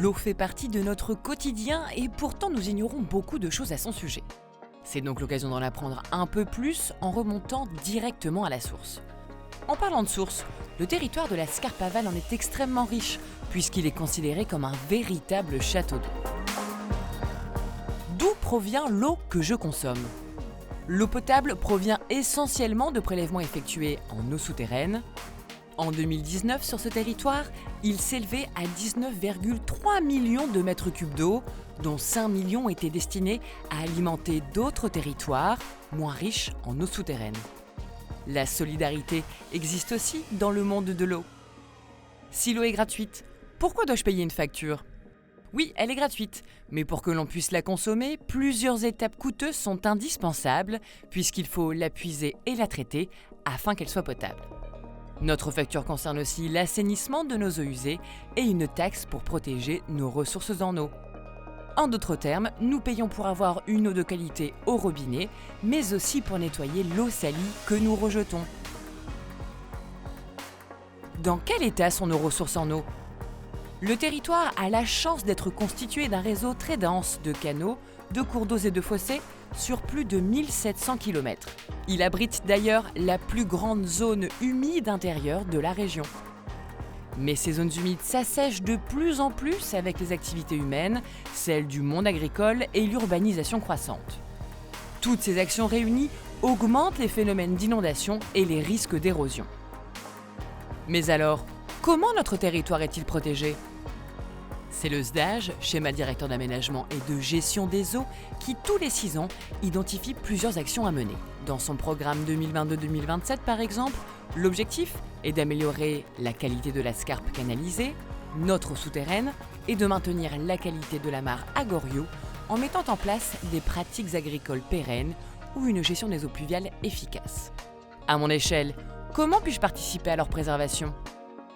L'eau fait partie de notre quotidien et pourtant nous ignorons beaucoup de choses à son sujet. C'est donc l'occasion d'en apprendre un peu plus en remontant directement à la source. En parlant de source, le territoire de la Scarpe-Aval en est extrêmement riche puisqu'il est considéré comme un véritable château d'eau. D'où provient l'eau que je consomme ? L'eau potable provient essentiellement de prélèvements effectués en eau souterraine. En 2019, sur ce territoire, il s'élevait à 19,3 millions de mètres cubes d'eau, dont 5 millions étaient destinés à alimenter d'autres territoires moins riches en eau souterraine. La solidarité existe aussi dans le monde de l'eau. Si l'eau est gratuite, pourquoi dois-je payer une facture ? Oui, elle est gratuite, mais pour que l'on puisse la consommer, plusieurs étapes coûteuses sont indispensables puisqu'il faut la puiser et la traiter afin qu'elle soit potable. Notre facture concerne aussi l'assainissement de nos eaux usées et une taxe pour protéger nos ressources en eau. En d'autres termes, nous payons pour avoir une eau de qualité au robinet, mais aussi pour nettoyer l'eau salie que nous rejetons. Dans quel état sont nos ressources en eau ? Le territoire a la chance d'être constitué d'un réseau très dense de canaux, de cours d'eau et de fossés sur plus de 1700 km. Il abrite d'ailleurs la plus grande zone humide intérieure de la région. Mais ces zones humides s'assèchent de plus en plus avec les activités humaines, celles du monde agricole et l'urbanisation croissante. Toutes ces actions réunies augmentent les phénomènes d'inondation et les risques d'érosion. Mais alors, comment notre territoire est-il protégé ? C'est le SDAGE, schéma directeur d'aménagement et de gestion des eaux, qui tous les 6 ans identifie plusieurs actions à mener. Dans son programme 2022-2027 par exemple, l'objectif est d'améliorer la qualité de la Scarpe canalisée, notre eau souterraine, et de maintenir la qualité de la mare à Goriot en mettant en place des pratiques agricoles pérennes ou une gestion des eaux pluviales efficace. À mon échelle, comment puis-je participer à leur préservation ?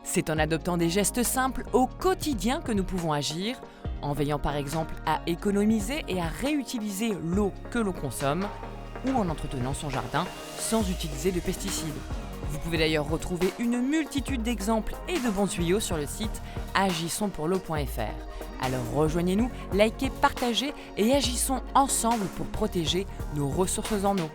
C'est en adoptant des gestes simples au quotidien que nous pouvons agir, en veillant par exemple à économiser et à réutiliser l'eau que l'on consomme, ou en entretenant son jardin sans utiliser de pesticides. Vous pouvez d'ailleurs retrouver une multitude d'exemples et de bons tuyaux sur le site agissonspourleau.fr. Alors rejoignez-nous, likez, partagez et agissons ensemble pour protéger nos ressources en eau.